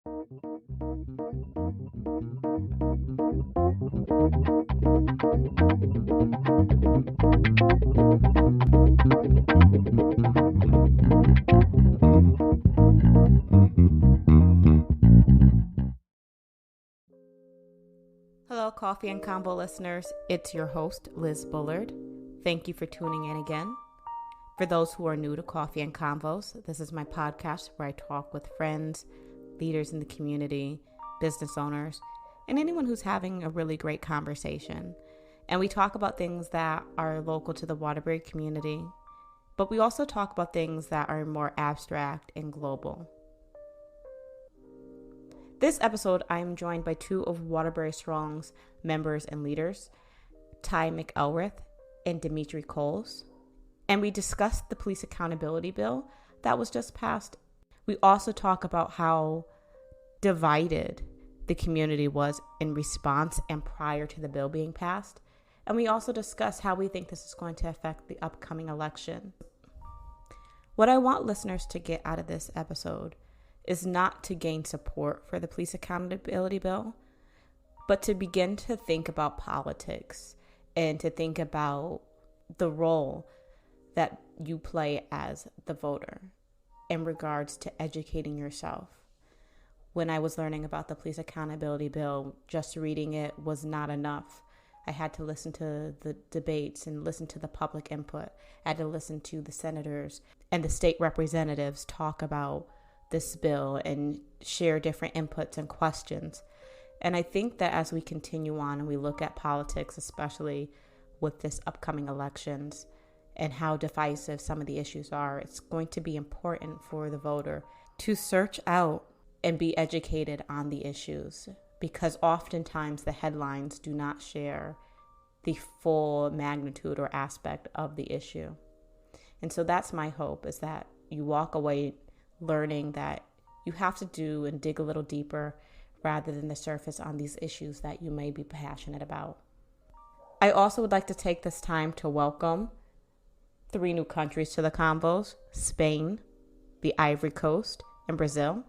Hello, Coffee and Convo listeners. It's your host, Liz Bullard. Thank you for tuning in again. For those who are new to Coffee and Convos, this is my podcast where I talk with friends, leaders in the community, business owners, and anyone who's having a really great conversation. And we talk about things that are local to the Waterbury community, but we also talk about things that are more abstract and global. This episode, I am joined by two of Waterbury Strong's members and leaders, Ty McElrath and Dimitri Coles, and we discussed the police accountability bill that was just passed. We also talk about how divided the community was in response and prior to the bill being passed, and we also discuss how we think this is going to affect the upcoming election. What I want listeners to get out of this episode is not to gain support for the police accountability bill, but to begin to think about politics and to think about the role that you play as the voter in regards to educating yourself. When I was learning about the police accountability bill, just reading it was not enough. I had to listen to the debates and listen to the public input. I had to listen to the senators and the state representatives talk about this bill and share different inputs and questions. And I think that as we continue on and we look at politics, especially with this upcoming elections and how divisive some of the issues are, it's going to be important for the voter to search out and be educated on the issues, because oftentimes the headlines do not share the full magnitude or aspect of the issue. And so that's my hope, is that you walk away learning that you have to do and dig a little deeper rather than the surface on these issues that you may be passionate about. I also would like to take this time to welcome 3 new countries to the Convos: Spain, the Ivory Coast, and Brazil.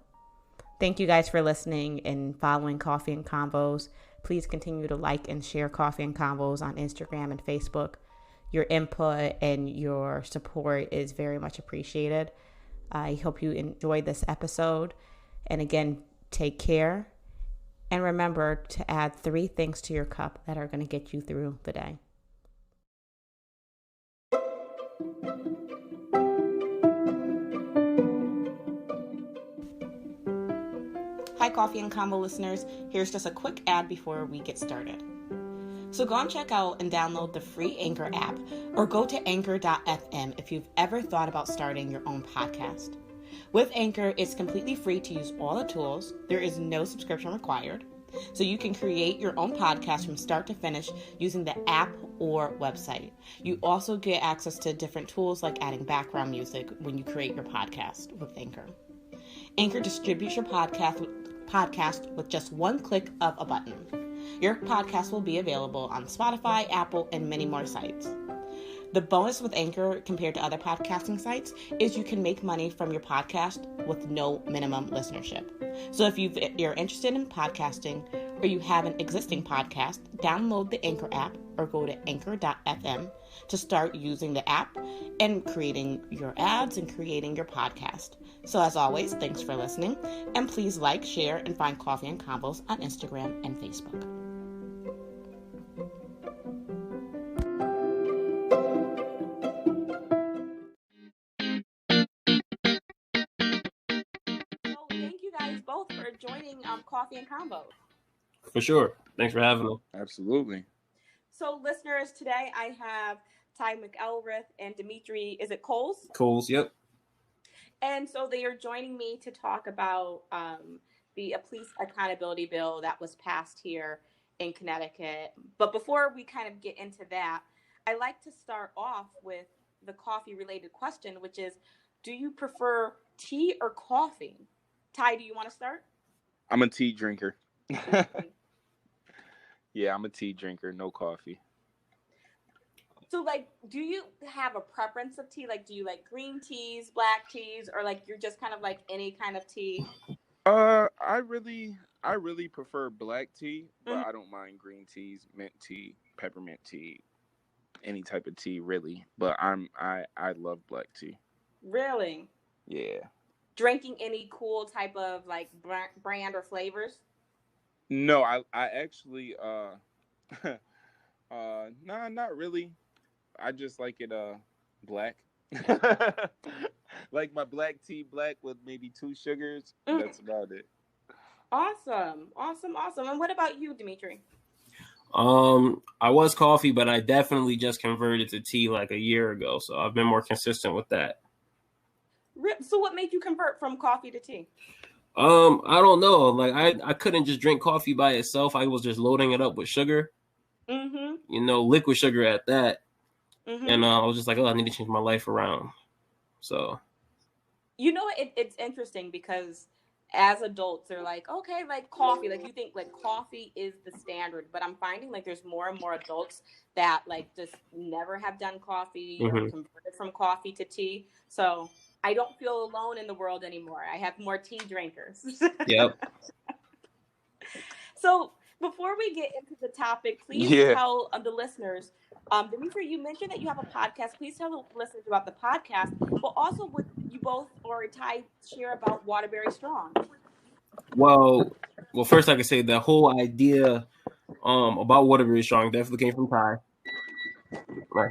Thank you guys for listening and following Coffee and Convos. Please continue to like and share Coffee and Convos on Instagram and Facebook. Your input and your support is very much appreciated. I hope you enjoyed this episode. And again, take care. And remember to add 3 things to your cup that are going to get you through the day. Hi, Coffee and Convo listeners. Here's just a quick ad before we get started. So go and check out and download the free Anchor app, or go to anchor.fm if you've ever thought about starting your own podcast. With Anchor, it's completely free to use all the tools. There is no subscription required. So you can create your own podcast from start to finish using the app or website. You also get access to different tools like adding background music when you create your podcast with Anchor. Anchor distributes your podcast with just one click of a button. Your podcast will be available on Spotify, Apple, and many more sites. The bonus with Anchor compared to other podcasting sites is you can make money from your podcast with no minimum listenership. So if you're interested in podcasting or you have an existing podcast, download the Anchor app or go to anchor.fm to start using the app and creating your ads and creating your podcast. So as always, thanks for listening, and please like, share, and find Coffee and Convos on Instagram and Facebook. So thank you guys both for joining Coffee and Convos. For sure. Thanks for having me. Absolutely. So listeners, today I have Ty McElrath and Dimitri, is it Coles? Coles, yep. And so they are joining me to talk about the police accountability bill that was passed here in Connecticut. But before we kind of get into that, I like to start off with the coffee-related question, which is, do you prefer tea or coffee? Ty, do you want to start? I'm a tea drinker. Yeah, I'm a tea drinker, no coffee. So, like, do you have a preference of tea? Like, do you like green teas, black teas, or like you're just kind of like any kind of tea? I really prefer black tea, but Mhm. I don't mind green teas, mint tea, peppermint tea, any type of tea really. But I love black tea. Really? Yeah. Drinking any cool type of like brand or flavors? No, I actually nah, not really. I just like it black. Like my black tea black with maybe two sugars. Mm. That's about it. Awesome. Awesome. Awesome. And what about you, Dimitri? I was coffee, but I definitely just converted to tea like a year ago, so I've been more consistent with that. So what made you convert from coffee to tea? I don't know. Like I couldn't just drink coffee by itself. I was just loading it up with sugar, Mm-hmm. liquid sugar at that. Mm-hmm. And I was just like, oh, I need to change my life around. So You know, it's interesting because as adults, they're like, okay, like coffee. Like you think like coffee is the standard, but I'm finding like there's more and more adults that like just never have done coffee or mhm. converted from coffee to tea. So I don't feel alone in the world anymore. I have more tea drinkers. Yep. So before we get into the topic, please Yeah. tell the listeners, Dimitri, you mentioned that you have a podcast. Please tell the listeners about the podcast, but also would you both or Ty share about Waterbury Strong? Well, first I can say the whole idea about Waterbury Strong definitely came from Ty.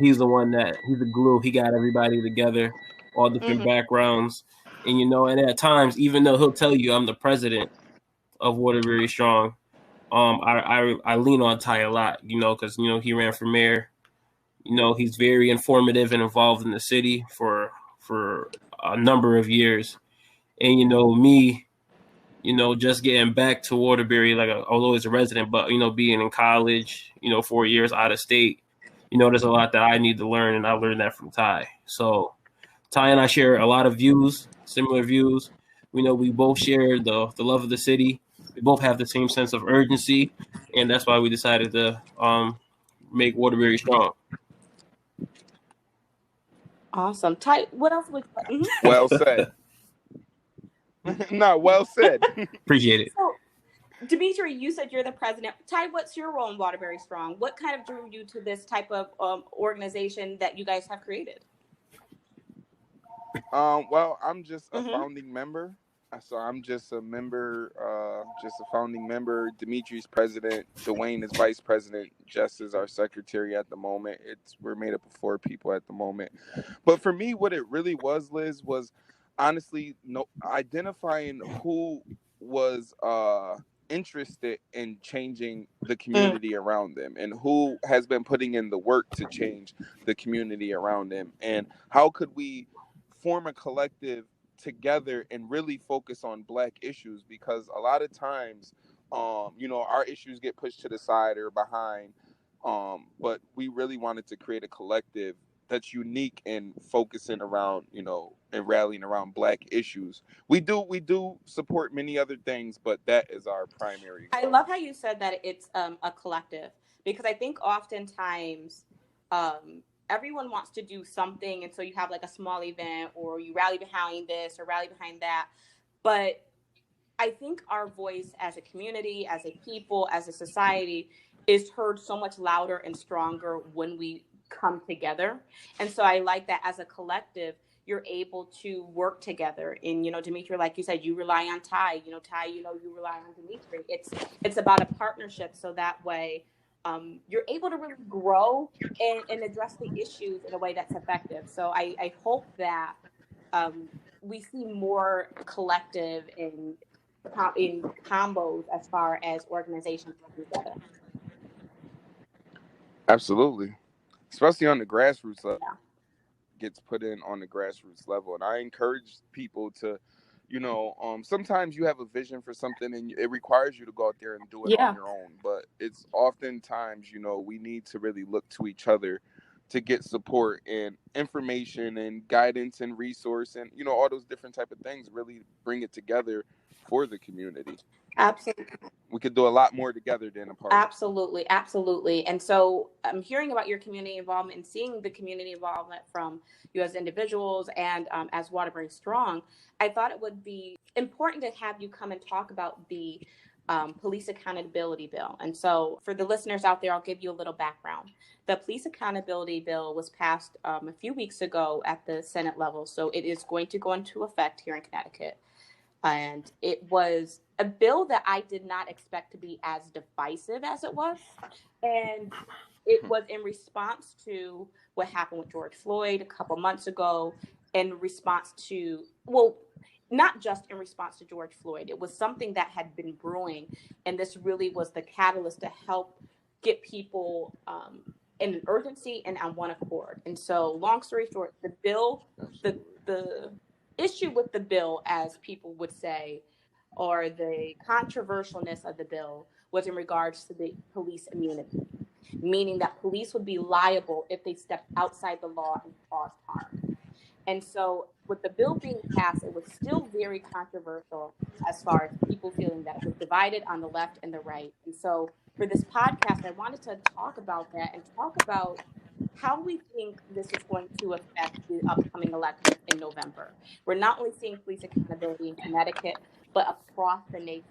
He's the one he's the glue. He got everybody together, all different Mm-hmm. backgrounds, and and at times, even though he'll tell you I'm the president of Waterbury Strong, I lean on Ty a lot, because he ran for mayor. He's very informative and involved in the city for a number of years, and me, just getting back to Waterbury, like although as a resident, but being in college, 4 years out of state, there's a lot that I need to learn, and I learned that from Ty. So Ty and I share a lot of views, similar views. We both share the love of the city. We both have the same sense of urgency, and that's why we decided to make Waterbury strong. Awesome. Ty, what else would you like? Well said. No, well said. Appreciate it. So, Dimitri, you said you're the president. Ty, what's your role in Waterbury Strong? What kind of drew you to this type of organization that you guys have created? Well, I'm just a Mm-hmm. founding member. So I'm just a member, just a founding member. Dimitri's president. Dwayne is vice president. Jess is our secretary at the moment. We're made up of 4 people at the moment. But for me, what it really was, Liz, was honestly identifying who was interested in changing the community around them and who has been putting in the work to change the community around them, and how could we form a collective together and really focus on black issues, because a lot of times our issues get pushed to the side or behind, but we really wanted to create a collective that's unique and focusing around and rallying around black issues. We do support many other things, but that is our primary I goal. love how you said that it's a collective, because I think oftentimes everyone wants to do something, and so you have like a small event or you rally behind this or rally behind that. But I think our voice as a community, as a people, as a society is heard so much louder and stronger when we come together. And so I like that as a collective, you're able to work together. And Dimitri, like you said, you rely on Ty. Ty, you rely on Dimitri. It's about a partnership, so that way you're able to really grow and address the issues in a way that's effective. So I hope that um, we see more collective in combos as far as organizations working together. Absolutely, especially on the grassroots level. Yeah. Gets put in on the grassroots level, and I encourage people to sometimes you have a vision for something and it requires you to go out there and do it on Yeah. your own, but it's oftentimes we need to really look to each other to get support and information and guidance and resource, and all those different type of things really bring it together for the community. Absolutely. We could do a lot more together than apart. Absolutely, absolutely. And so I'm hearing about your community involvement and seeing the community involvement from you as individuals and as Waterbury Strong. I thought it would be important to have you come and talk about the police accountability bill. And so, for the listeners out there, I'll give you a little background. The police accountability bill was passed a few weeks ago at the Senate level, so it is going to go into effect here in Connecticut. And it was a bill that I did not expect to be as divisive as it was. And it was in response to what happened with George Floyd a couple months ago, in response to, well, not just in response to George Floyd. It was something that had been brewing, and this really was the catalyst to help get people in an urgency and on one accord. And so, long story short, the bill, the issue with the bill, as people would say, or the controversialness of the bill, was in regards to the police immunity, meaning that police would be liable if they stepped outside the law and caused harm. And so, with the bill being passed, it was still very controversial as far as people feeling that it was divided on the left and the right. And so, for this podcast, I wanted to talk about that and talk about how we think this is going to affect the upcoming elections in November. We're not only seeing police accountability in Connecticut, but across the nation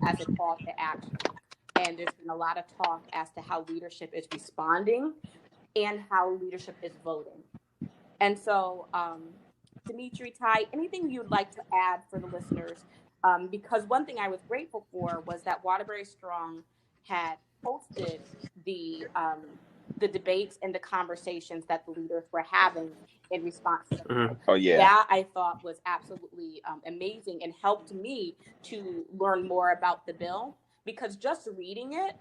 as a call to action. And there's been a lot of talk as to how leadership is responding and how leadership is voting. And so, Dimitri, Ty, anything you'd like to add for the listeners? Because one thing I was grateful for was that Waterbury Strong had hosted the debates and the conversations that the leaders were having in response to the bill. Oh, yeah. That I thought was absolutely amazing and helped me to learn more about the bill, because just reading it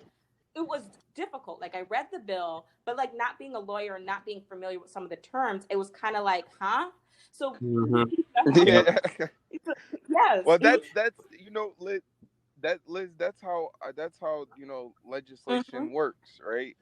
was difficult. Like, I read the bill, but like, not being a lawyer and not being familiar with some of the terms, it was kind of like, huh? So Yeah. yes. Well, that's you know, Liz, that's how you know, legislation works, right?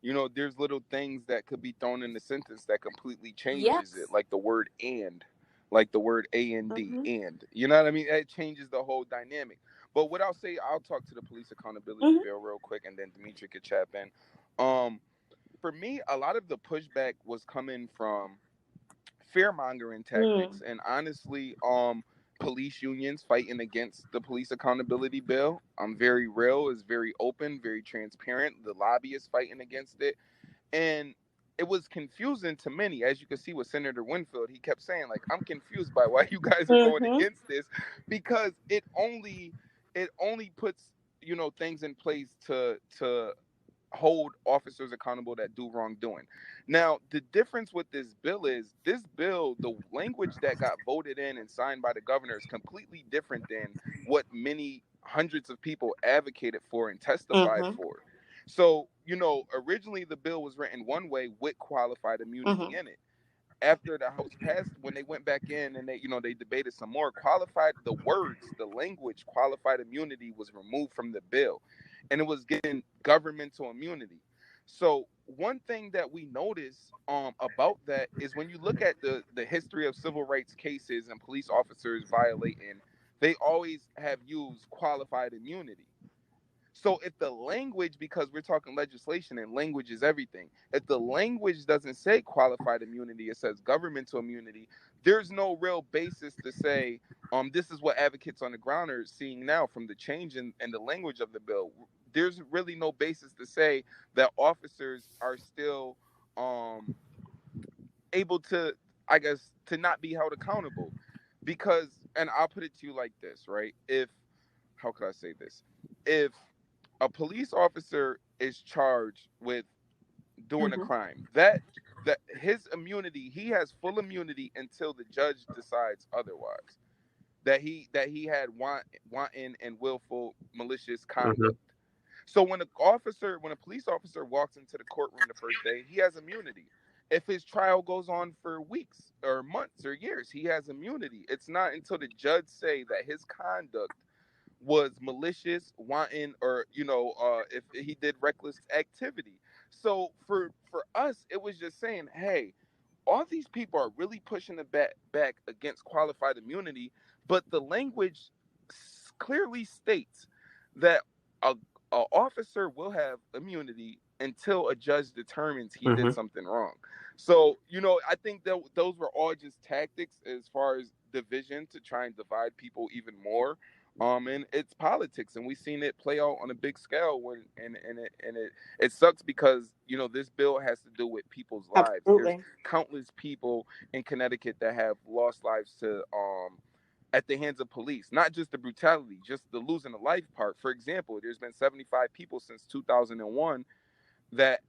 You know, there's little things that could be thrown in the sentence that completely changes it, like the word "and," like the word "and," and, you know what I mean? It changes the whole dynamic. But what I'll say, I'll talk to the police accountability bill real quick, and then Dimitri could chap in. For me, a lot of the pushback was coming from fear-mongering tactics, and honestly, police unions fighting against the police accountability bill. Very real, is very open, very transparent. The lobbyists fighting against it, and it was confusing to many. As you can see with Senator Winfield, he kept saying, like, I'm confused by why you guys are going against this, because it only puts, you know, things in place to hold officers accountable that do wrongdoing. Now, the difference with this bill is, this bill, the language that got voted in and signed by the governor, is completely different than what many hundreds of people advocated for and testified for. So, you know, originally the bill was written one way with qualified immunity in it. After the House passed, when they went back in and they, you know, they debated some more, the language qualified immunity was removed from the bill, and it was getting governmental immunity. So one thing that we notice about that is, when you look at the history of civil rights cases and police officers violating, they always have used qualified immunity. So if the language, because we're talking legislation and language is everything, if the language doesn't say qualified immunity, it says governmental immunity, there's no real basis to say, this is what advocates on the ground are seeing now from the change in the language of the bill. There's really no basis to say that officers are still able to, I guess, to not be held accountable. Because, and I'll put it to you like this, right? How could I say this? If a police officer is charged with doing a crime, that his immunity, he has full immunity until the judge decides otherwise, that he had wanton and willful malicious conduct. So when a police officer walks into the courtroom the first day, he has immunity. If his trial goes on for weeks or months or years, he has immunity. It's not until the judge say that his conduct was malicious, wanton, or, you know, if he did reckless activity. So for us, it was just saying, hey, all these people are really pushing it back against qualified immunity, but the language clearly states that a officer will have immunity until a judge determines he did something wrong. So, you know, I think that those were all just tactics as far as division to try and divide people even more. And it's politics, and we've seen it play out on a big scale. It sucks because this bill has to do with people's lives. There's Absolutely. countless people in Connecticut that have lost lives to at the hands of police. Not just the brutality, just the losing a life part. For example, there's been 75 people since 2001 that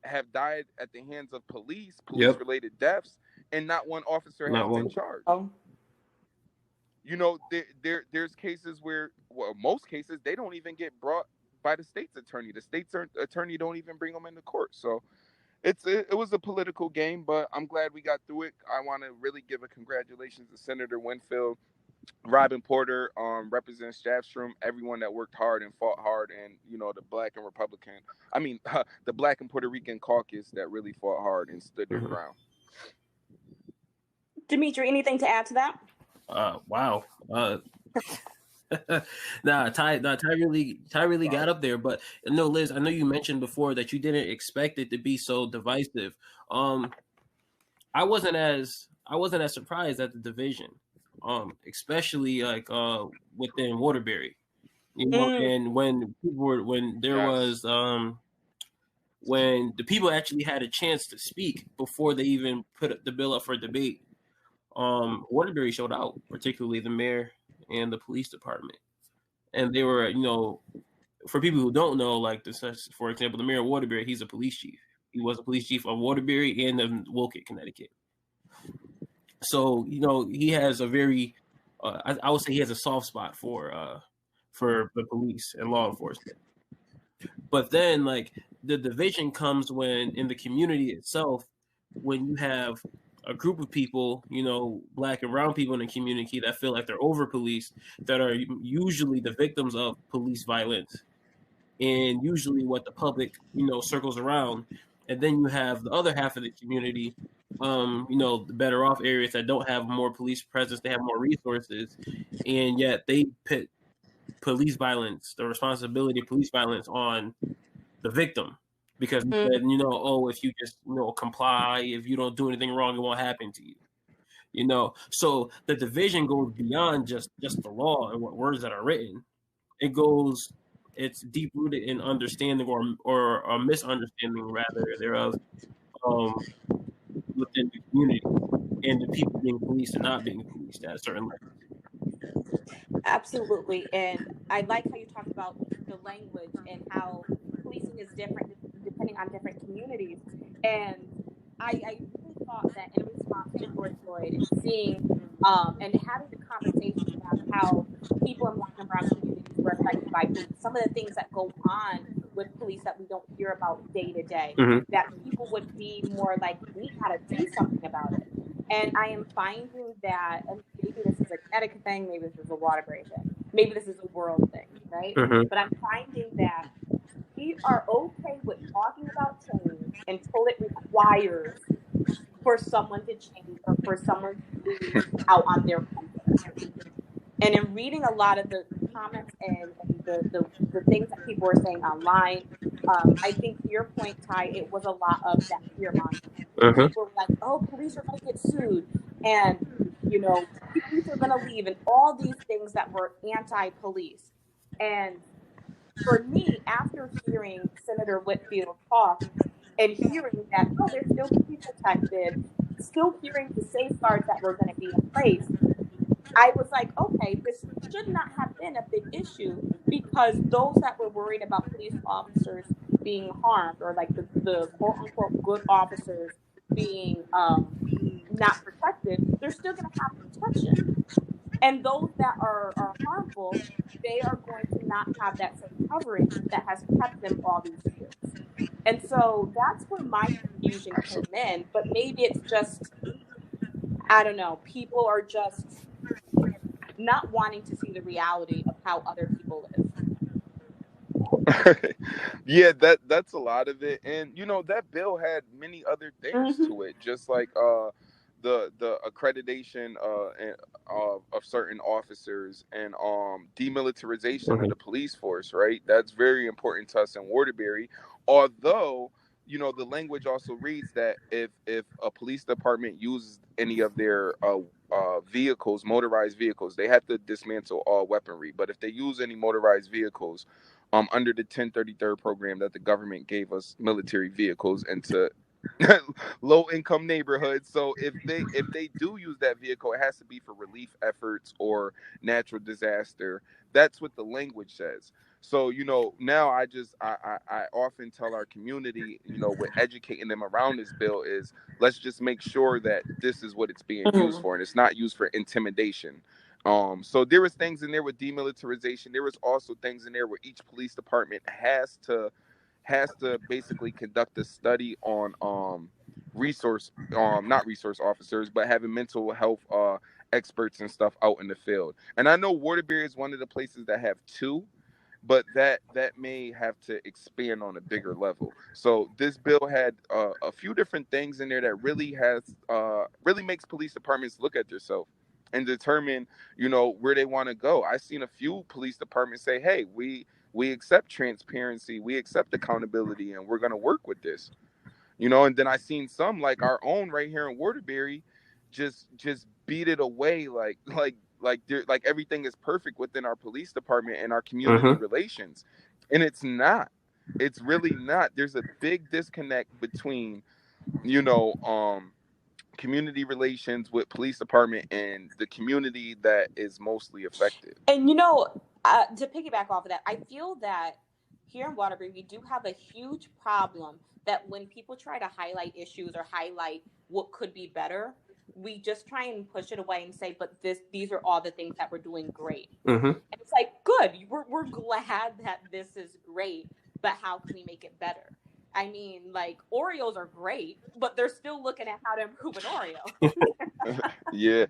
have died at the hands of police Yep. related deaths, and not one officer has Not been one. charged. Oh, There's cases where, well, most cases they don't even get brought by the state's attorney. The state's attorney don't even bring them into court. So it was a political game, but I'm glad we got through it. I want to really give a congratulations to Senator Winfield. Robin Porter represents Stratstrom, everyone that worked hard and fought hard, and the Black and Republican, the Black and Puerto Rican caucus that really fought hard and stood their ground. Dimitri, anything to add to that? Wow. Ty really got up there, but no, Liz, I know you mentioned before that you didn't expect it to be so divisive. I wasn't as surprised at the division, especially like within Waterbury, and when the people actually had a chance to speak before they even put the bill up for debate. Waterbury showed out, particularly the mayor and the police department. And they were, for people who don't know, like this, for example, the mayor of Waterbury, he's a police chief. He was a police chief of Waterbury and of Woolkit, Connecticut. So, he has a very, I would say he has a soft spot for the police and law enforcement. But then, like, the division comes when, in the community itself, when you have a group of people, Black and brown people in the community that feel like they're over policed, that are usually the victims of police violence, and usually what the public, circles around. And then you have the other half of the community, the better off areas that don't have more police presence, they have more resources, and yet they put police violence, the responsibility of police violence, on the victim. Because then, if you just, comply, if you don't do anything wrong, it won't happen to you. So the division goes beyond just the law and what words that are written. It's deep rooted in understanding or a misunderstanding rather thereof within the community and the people being policed and not being policed at a certain level. Absolutely. And I like how you talked about the language and how policing is different depending on different communities. And I really thought that in response to George Floyd and seeing and having the conversation about how people in Black and brown communities were affected by police, some of the things that go on with police that we don't hear about day to day, that people would be more like, we got to do something about it. And I am finding that, and maybe this is a Connecticut thing, maybe this is a Waterbury thing, maybe this is a world thing, right? But I'm finding that we are okay with talking about change until it requires for someone to change or for someone to lose out on their comfort. And in reading a lot of the comments and the things that people were saying online, I think to your point, Ty, it was a lot of that fear mongering. People were like, oh, police are going to get sued. And, police are going to leave. And all these things that were anti-police. And for me, after hearing Senator Whitfield talk and hearing that, oh, they're still going to be protected, still hearing the safeguards that were going to be in place, I was like, okay, this should not have been a big issue, because those that were worried about police officers being harmed, or like the quote unquote good officers being not protected, they're still going to have protection. And those that are harmful, they are going to not have that same coverage that has kept them all these years. And so that's where my confusion came in. But maybe it's just, I don't know, people are just not wanting to see the reality of how other people live. Yeah, that's a lot of it. And that bill had many other things to it, just like the accreditation of certain officers and demilitarization of the police force, right? That's very important to us in Waterbury. Although the language also reads that if a police department uses any of their vehicles, motorized vehicles, they have to dismantle all weaponry. But if they use any motorized vehicles, under the 1033rd program that the government gave us military vehicles into low income neighborhoods. So if they do use that vehicle, it has to be for relief efforts or natural disaster. That's what the language says. So now I often tell our community, with educating them around this bill, is let's just make sure that this is what it's being used for, and it's not used for intimidation. So there was things in there with demilitarization. There was also things in there where each police department has to basically conduct a study on resource not resource officers, but having mental health experts and stuff out in the field. And I know Waterbury is one of the places that have two, but that may have to expand on a bigger level. So this bill had a few different things in there that really makes police departments look at themselves and determine where they want to go. I've seen a few police departments say, hey, we accept transparency, we accept accountability, and we're going to work with this. And then I seen some, like our own right here in Waterbury, just beat it away, like everything is perfect within our police department and our community relations, and it's not. It's really not. There's a big disconnect between you know community relations with police department and the community that is mostly affected. And to piggyback off of that, I feel that here in Waterbury, we do have a huge problem that when people try to highlight issues or highlight what could be better, we just try and push it away and say, but these are all the things that we're doing great. And it's like, good, we're glad that this is great, but how can we make it better? I mean, like, Oreos are great, but they're still looking at how to improve an Oreo. Yeah.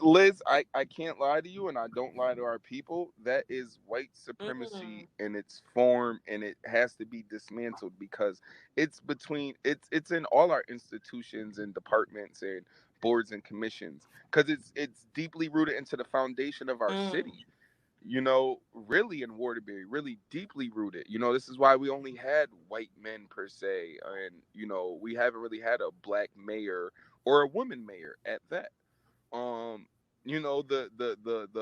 Liz, I can't lie to you, and I don't lie to our people. That is white supremacy in its form, and it has to be dismantled because it's in all our institutions and departments and boards and commissions, because it's deeply rooted into the foundation of our city. Really in Waterbury, really deeply rooted. This is why we only had white men per se, and we haven't really had a black mayor or a woman mayor at that. The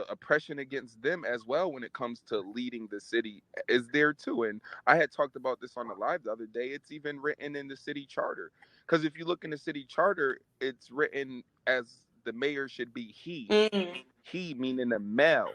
oppression against them as well when it comes to leading the city is there too. And I had talked about this on the live the other day. It's even written in the city charter, because if you look in the city charter, it's written as the mayor should be he meaning a male.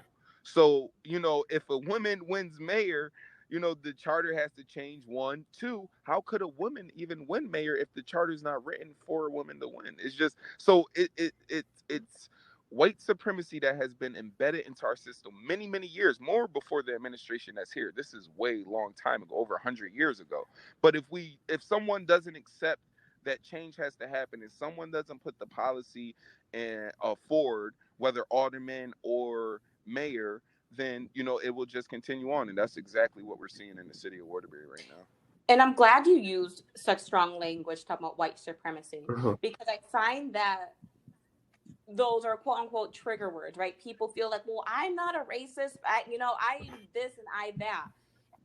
So if a woman wins mayor, the charter has to change. One, two, how could a woman even win mayor if the charter's not written for a woman to win? It's just so it's white supremacy that has been embedded into our system many years, more before the administration that's here. This is way long time ago, over 100 years ago. But if someone doesn't accept that change has to happen, and someone doesn't put the policy and forward, whether alderman or mayor, then it will just continue on. And that's exactly what we're seeing in the city of Waterbury right now. And I'm glad you used such strong language talking about white supremacy, because I find that those are quote unquote trigger words, right? People feel like, well, I'm not a racist. I this and I that.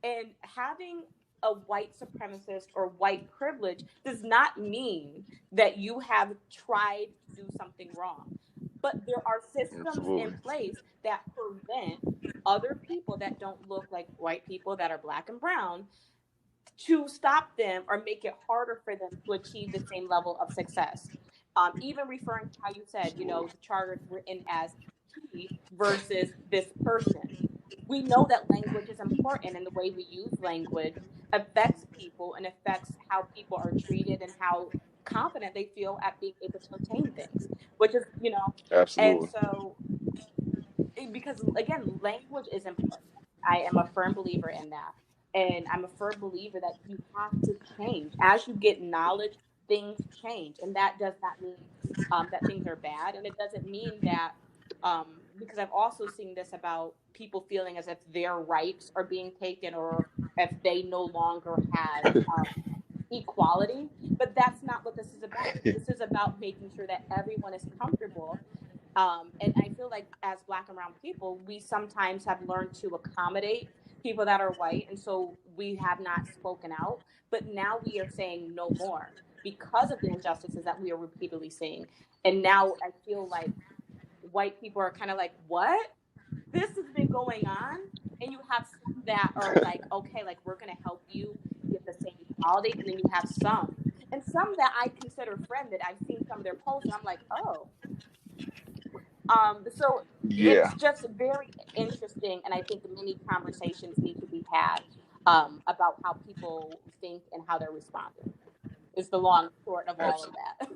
And having a white supremacist or white privilege does not mean that you have tried to do something wrong. But there are systems in place that prevent other people that don't look like white people, that are black and brown, to stop them or make it harder for them to achieve the same level of success. Even referring to how you said, the charter is written as he versus this person. We know that language is important, and the way we use language affects people and affects how people are treated and how confident they feel at being able to obtain things, which is, Absolutely. And so, because again, language is important. I am a firm believer in that. And I'm a firm believer that you have to change. As you get knowledge, things change. And that does not mean that things are bad. And it doesn't mean that, because I've also seen this about people feeling as if their rights are being taken, or if they no longer have equality. But that's not what this is about. This is about making sure that everyone is comfortable. And I feel like as Black and brown people, we sometimes have learned to accommodate people that are white, and so we have not spoken out. But now we are saying no more because of the injustices that we are repeatedly seeing. And now I feel like white people are kind of like, what? This has been going on. And you have some that are like, okay, like we're going to help you get the same equality. And then you have some. And some that I consider friend that I've seen some of their posts and I'm like, oh. So Yeah, it's just very interesting. And I think many conversations need to be had about how people think and how they're responding. Is the long short of all of that.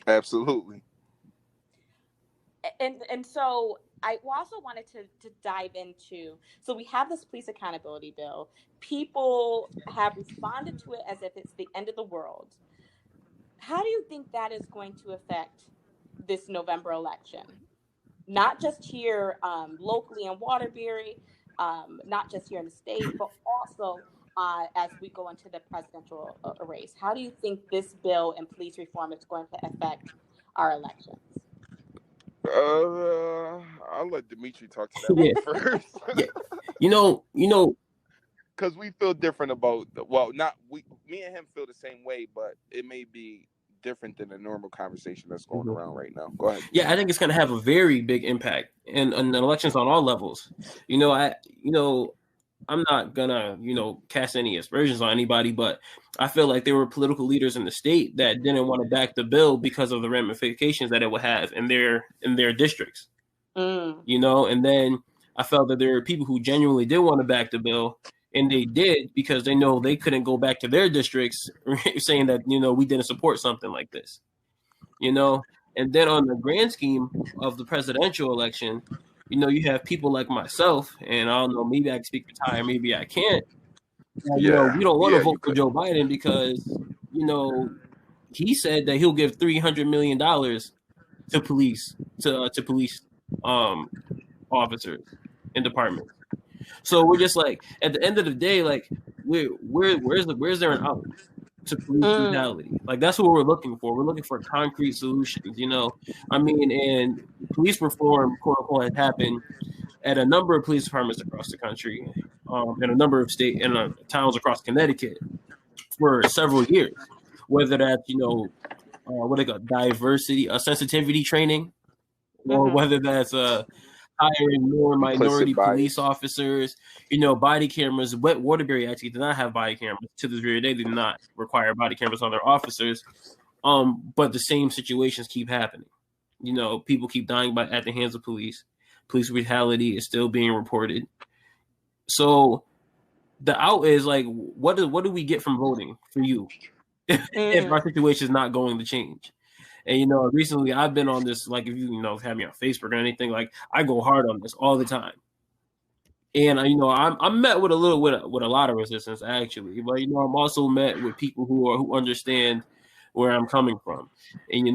absolutely. And so I also wanted to dive into, so we have this police accountability bill. People have responded to it as if it's the end of the world. How do you think that is going to affect this November election? Not just here locally in Waterbury, not just here in the state, but also as we go into the presidential race. How do you think this bill and police reform is going to affect our elections? I'll let Dimitri talk to that Yeah, one first. yeah. You know, Because we feel different about not me and him feel the same way, but it may be different than the normal conversation that's going around right now. Go ahead. yeah, I think it's going to have a very big impact in elections on all levels. I'm not gonna, cast any aspersions on anybody, but I feel like there were political leaders in the state that didn't want to back the bill because of the ramifications that it would have in their districts. And then I felt that there were people who genuinely did want to back the bill, and they did because they know they couldn't go back to their districts saying that we didn't support something like this. And then on the grand scheme of the presidential election, you have people like myself, and I don't know, maybe I can speak for Ty, or maybe I can't. We don't want to vote for Joe Biden because, he said that he'll give $300 million to police officers and departments. So we're just like, at the end of the day, like, where's there an out to police brutality? Like, that's what we're looking for. We're looking for concrete solutions. And police reform, quote unquote, has happened at a number of police departments across the country, in a number of towns across Connecticut for several years. Whether that's what they call diversity, sensitivity training, or whether that's hiring more minority police officers, body cameras. Waterbury actually did not have body cameras. To this very day, they did not require body cameras on their officers. But the same situations keep happening. People keep dying at the hands of police. Police brutality is still being reported. So the out is like, what do we get from voting for you if our situation is not going to change? And recently I've been on this, like, if you have me on Facebook or anything, like, I go hard on this all the time. And I'm met with a lot of resistance, actually, but I'm also met with people who understand where I'm coming from. And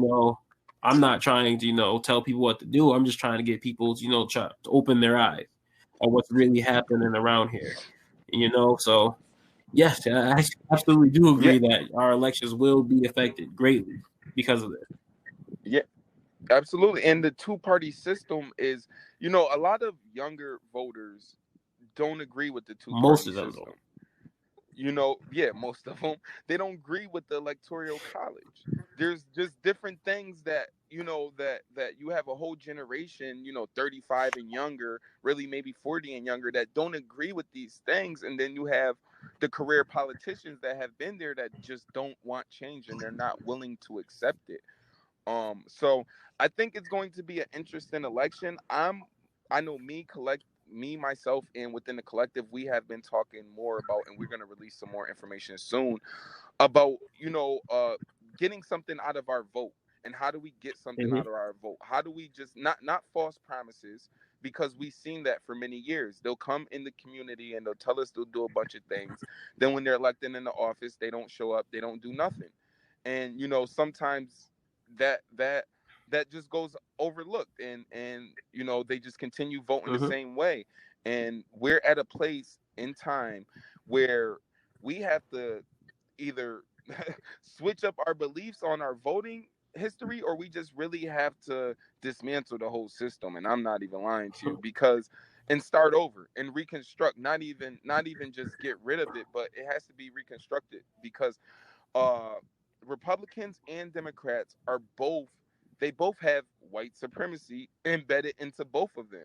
I'm not trying to tell people what to do. I'm just trying to get people try to open their eyes on what's really happening around here. So yes, I absolutely do agree that our elections will be affected greatly because of this. Yeah, absolutely. And the two-party system is, a lot of younger voters don't agree with the two-party system. Most of them don't. Most of them, they don't agree with the electoral college. There's just different things that that you have a whole generation, 35 and younger, really maybe 40 and younger, that don't agree with these things, and then you have the career politicians that have been there that just don't want change and they're not willing to accept it. So I think it's going to be an interesting election. I know me, myself, and within the collective, we have been talking more about, and we're going to release some more information soon about, getting something out of our vote. And how do we get something out of our vote? How do we just not false promises? Because we've seen that for many years. They'll come in the community and they'll tell us they'll do a bunch of things. Then when they're elected in the office, they don't show up. They don't do nothing. And, sometimes that just goes overlooked, and they just continue voting the same way. And we're at a place in time where we have to either switch up our beliefs on our voting history, or we just really have to dismantle the whole system. And I'm not even lying to you, because and start over and reconstruct. Not even just get rid of it, but it has to be reconstructed because uh, Republicans and Democrats are both they both have white supremacy embedded into both of them.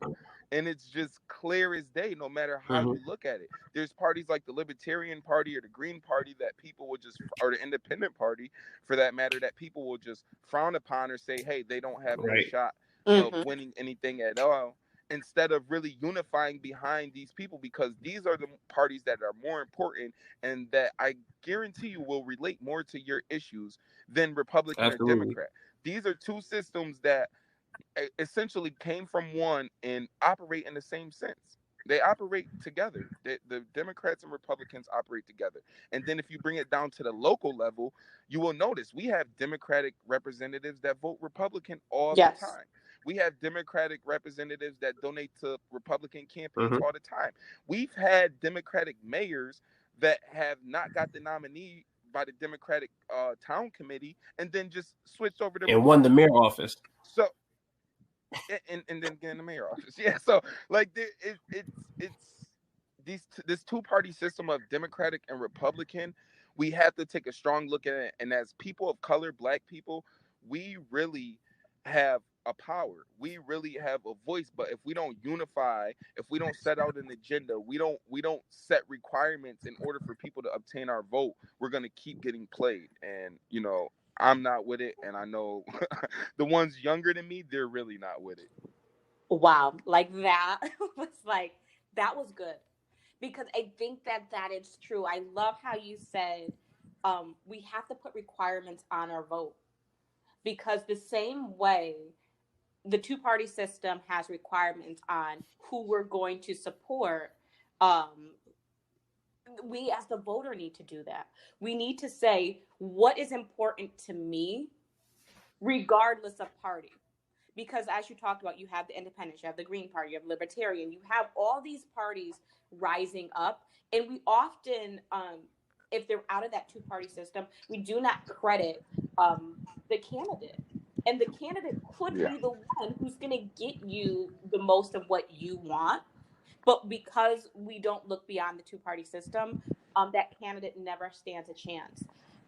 And it's just clear as day, no matter how Mm-hmm. you look at it. There's parties like the Libertarian Party or the Green Party that people will just, or the Independent Party for that matter, that people will just frown upon or say, hey, they don't have no Right. shot of Mm-hmm. winning anything at all, instead of really unifying behind these people, because these are the parties that are more important and that I guarantee you will relate more to your issues than Republican or Absolutely. Democrat. These are two systems that essentially came from one and operate in the same sense. They operate together. The Democrats and Republicans operate together. And then if you bring it down to the local level, you will notice we have Democratic representatives that vote Republican all the Yes. time. We have Democratic representatives that donate to Republican campaigns Mm-hmm. all the time. We've had Democratic mayors that have not got the nominee by the Democratic town committee and then just switched over to And won the mayor Republican. office. So and then get in the mayor office. Yeah, so like it's this two party system of Democratic and Republican. We have to take a strong look at it, and as people of color, Black people, we really have a power. We really have a voice. But if we don't unify, if we don't set out an agenda, we don't set requirements in order for people to obtain our vote, we're gonna keep getting played. And I'm not with it, and I know the ones younger than me, they're really not with it. Wow, like that was like that was good because I think that is true. I love how you said we have to put requirements on our vote because the same way the two-party system has requirements on who we're going to support. Um, we as the voter need to do that. We need to say what is important to me, regardless of party. Because as you talked about, you have the independents, you have the Green Party, you have Libertarian, you have all these parties rising up. And we often, if they're out of that two-party system, we do not credit the candidate. And the candidate could Yeah. be the one who's going to get you the most of what you want. But because we don't look beyond the two-party system, that candidate never stands a chance.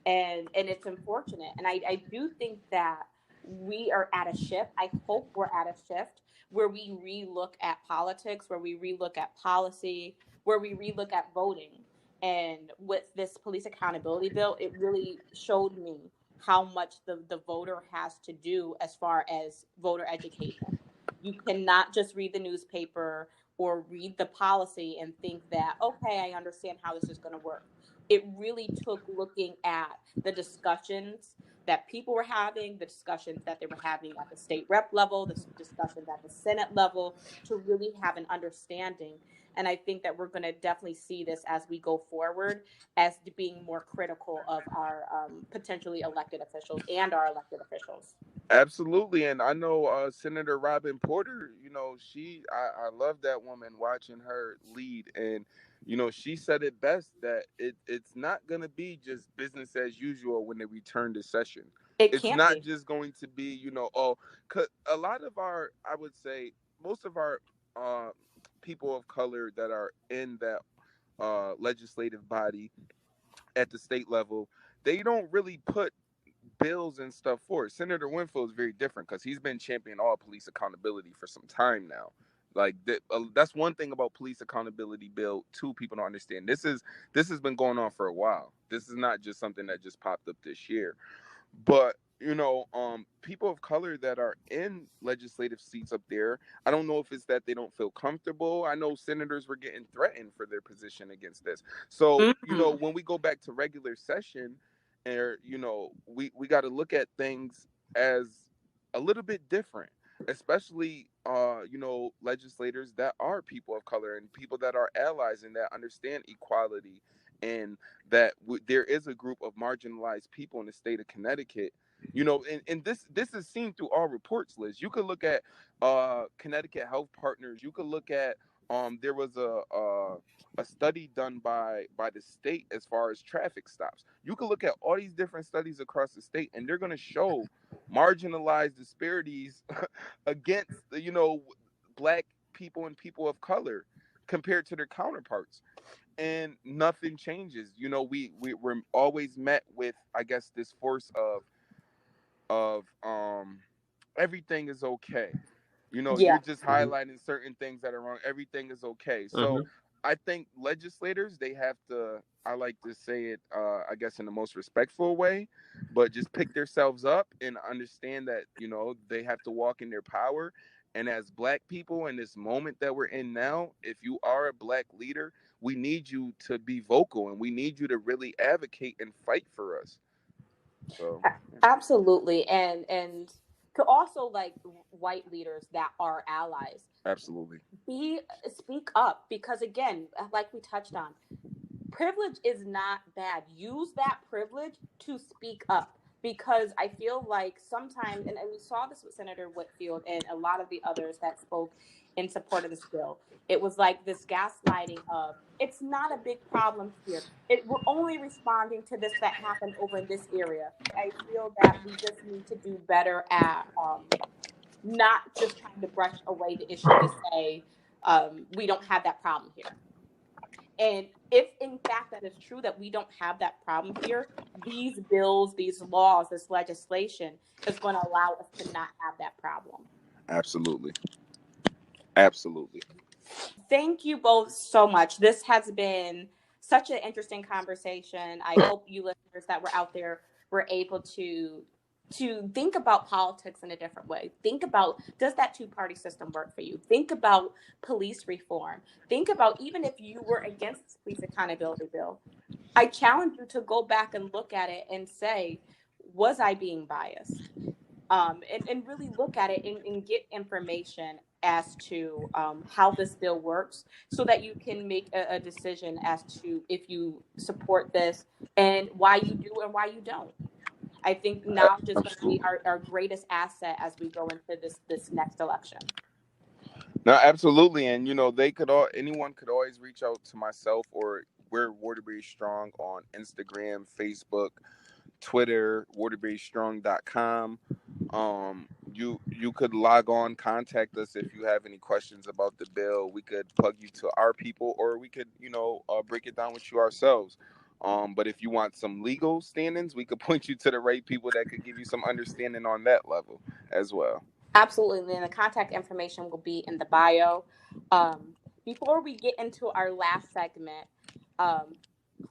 And it's unfortunate. And I do think that we are at a shift. I hope we're at a shift where we relook at politics, where we relook at policy, where we relook at voting. And with this police accountability bill, it really showed me how much the voter has to do as far as voter education. You cannot just read the newspaper or read the policy and think that, okay, I understand how this is going to work. It really took looking at the discussions that people were having, the discussions that they were having at the state rep level, the discussions at the Senate level, to really have an understanding. And I think that we're going to definitely see this as we go forward as being more critical of our potentially elected officials and our elected officials. Absolutely, and I know Senator Robin Porter. I love that woman. Watching her lead, and she said it best that it's not gonna be just business as usual when they return to session. It It's can't not be. just going to be cause a lot of our, I would say, most of our uh, people of color that are in that legislative body at the state level, they don't really put bills and stuff for it. Senator Winfield is very different because he's been championing all police accountability for some time now. Like that's one thing about police accountability bill. Two, people don't understand. This has been going on for a while. This is not just something that just popped up this year. But people of color that are in legislative seats up there, I don't know if it's that they don't feel comfortable. I know senators were getting threatened for their position against this. So Mm-hmm. when we go back to regular session, and we got to look at things as a little bit different, especially legislators that are people of color and people that are allies and that understand equality, and that there is a group of marginalized people in the state of Connecticut. And this is seen through all reports, Liz. You could look at Connecticut Health Partners. You could look at there was a study done by the state as far as traffic stops. You could look at all these different studies across the state, and they're going to show marginalized disparities against Black people and people of color compared to their counterparts. And nothing changes. You know, we're always met with, I guess, this force of everything is okay. You know, Yeah. you're just highlighting certain things that are wrong. Everything is okay. So I think legislators, they have to, I like to say it, I guess in the most respectful way, but just pick themselves up and understand that, you know, they have to walk in their power. And as Black people in this moment that we're in now, if you are a Black leader, we need you to be vocal and we need you to really advocate and fight for us. So Absolutely. And to also like white leaders that are allies, absolutely. speak up, because again, like we touched on, privilege is not bad. Use that privilege to speak up, because I feel like sometimes, and we saw this with Senator Whitfield and a lot of the others that spoke in support of this bill. It was like this gaslighting of, it's not a big problem here. We're only responding to this that happened over in this area. I feel that we just need to do better at not just trying to brush away the issue to say we don't have that problem here. And if in fact that is true, that we don't have that problem here, these bills, these laws, this legislation is going to allow us to not have that problem. Absolutely. Absolutely. Thank you both so much. This has been such an interesting conversation. I hope you listeners that were out there were able to think about politics in a different way. Think about, does that two-party system work for you? Think about police reform. Think about, even if you were against this police accountability bill, I challenge you to go back and look at it and say, was I being biased? And really look at it and get information as to how this bill works, so that you can make a decision as to if you support this and why you do and why you don't. I think knowledge is going to be our greatest asset as we go into this next election. No, absolutely. And, you know, anyone could always reach out to myself, or we're Waterbury Strong on Instagram, Facebook, Twitter, waterburystrong.com. You could log on, contact us if you have any questions about the bill. We could plug you to our people, or we could, you know, break it down with you ourselves. But if you want some legal standings, we could point you to the right people that could give you some understanding on that level as well. Absolutely. And the contact information will be in the bio. Before we get into our last segment,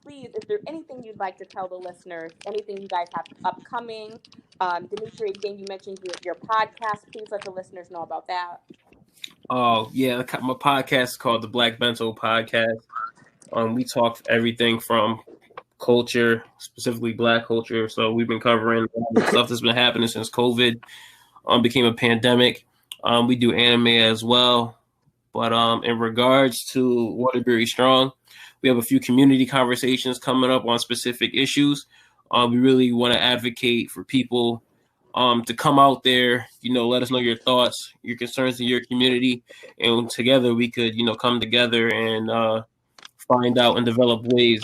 please, is there anything you'd like to tell the listeners, anything you guys have upcoming? Dimitri, again, you mentioned your podcast. Please let the listeners know about that. Oh, yeah. My podcast is called the Black Bento Podcast. We talk everything from culture, specifically Black culture. So we've been covering stuff that's been happening since COVID became a pandemic. We do anime as well. But in regards to Waterbury Strong, we have a few community conversations coming up on specific issues. We really want to advocate for people to come out there, you know, let us know your thoughts, your concerns in your community, and together we could, you know, come together and find out and develop ways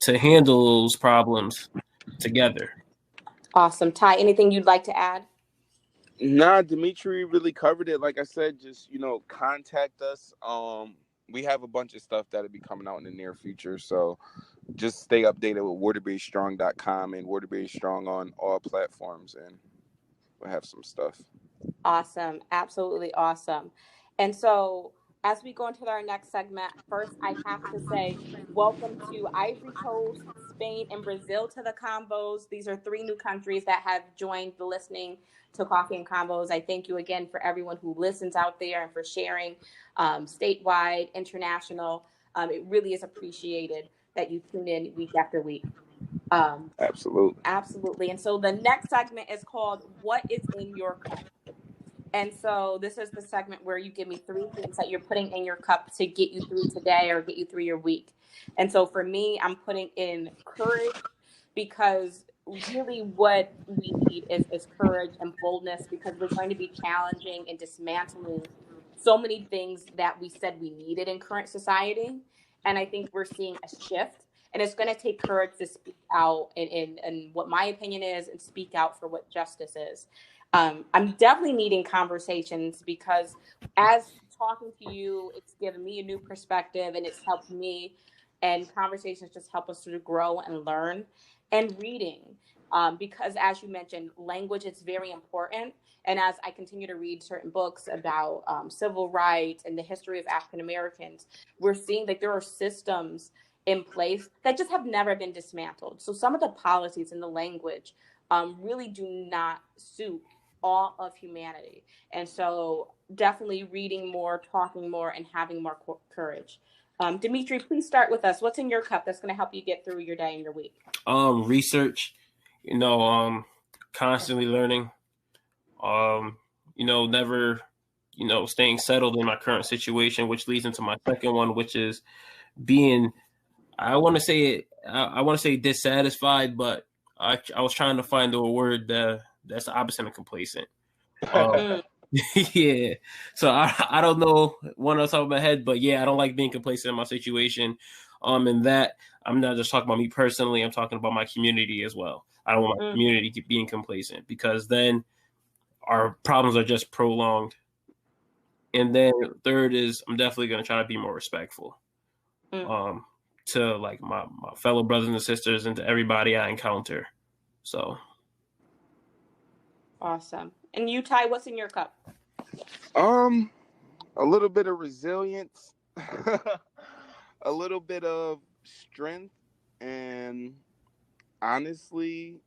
to handle those problems together. Awesome. Ty, anything you'd like to add? Nah, Dimitri really covered it. Like I said, just, you know, contact us. We have a bunch of stuff that'll be coming out in the near future. So just stay updated with waterburystrong.com and Waterbury Strong on all platforms, and we'll have some stuff. Awesome. Absolutely awesome. And so as we go into our next segment, first I have to say welcome to Ivory Coast, Spain, and Brazil to the Convos. These are 3 new countries that have joined the listening to Coffee and Convos. I thank you again for everyone who listens out there and for sharing statewide, international. It really is appreciated that you tune in week after week. Absolutely. And so the next segment is called What is in Your Cup? And so this is the segment where you give me 3 things that you're putting in your cup to get you through today or get you through your week. And so for me, I'm putting in courage, because really what we need is courage and boldness, because we're going to be challenging and dismantling so many things that we said we needed in current society. And I think we're seeing a shift, and it's going to take courage to speak out in what my opinion is, and speak out for what justice is. I'm definitely needing conversations, because as talking to you, it's given me a new perspective, and it's helped me. And conversations just help us to grow and learn. And reading, because as you mentioned, language is very important. And as I continue to read certain books about civil rights and the history of African Americans, we're seeing that there are systems in place that just have never been dismantled. So some of the policies and the language really do not suit all of humanity. And so definitely reading more, talking more, and having more courage. Dimitri, please start with us. What's in your cup that's going to help you get through your day and your week? Research, constantly learning, never, staying settled in my current situation, which leads into my second one, which is being, I want to say dissatisfied, but I was trying to find a word that's the opposite of complacent. Yeah. So I don't know one on the top of my head, but yeah, I don't like being complacent in my situation. And that I'm not just talking about me personally, I'm talking about my community as well. I don't want my community being complacent, because then our problems are just prolonged. And then third is I'm definitely going to try to be more respectful to like my fellow brothers and sisters and to everybody I encounter. So. Awesome. And you, Ty, what's in your cup? A little bit of resilience, a little bit of strength, and honestly,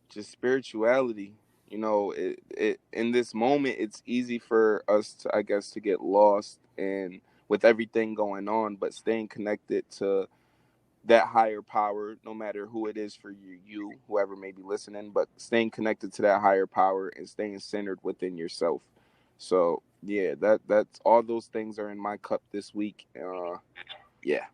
just spirituality. It in this moment, it's easy for us to, I guess, to get lost and with everything going on, but staying connected to that higher power, no matter who it is for you, whoever may be listening, but staying connected to that higher power and staying centered within yourself. So yeah, that's all those things are in my cup this week. Yeah.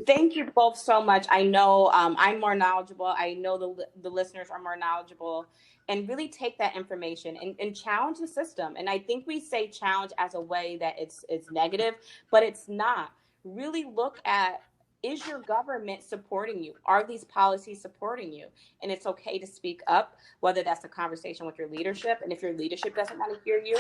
Thank you both so much. I know I'm more knowledgeable. I know the listeners are more knowledgeable, and really take that information and challenge the system. And I think we say challenge as a way that it's negative, but it's not. Really look at, is your government supporting you? Are these policies supporting you? And it's okay to speak up, whether that's a conversation with your leadership. And if your leadership doesn't want to hear you,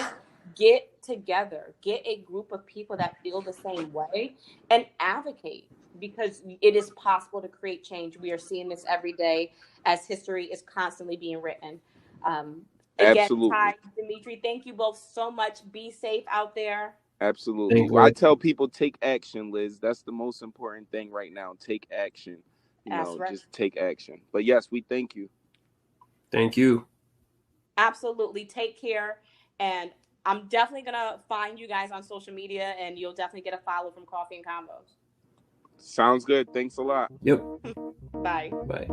get together, get a group of people that feel the same way and advocate, because it is possible to create change. We are seeing this every day as history is constantly being written. Again, Absolutely. Ty, Dimitri, thank you both so much. Be safe out there. Absolutely. I tell people, take action, Liz. That's the most important thing right now. Take action. Just take action. But yes, we thank you. Thank you. Absolutely. Take care. And I'm definitely going to find you guys on social media, and you'll definitely get a follow from Coffee and Convos. Sounds good. Thanks a lot. Yep. Bye. Bye.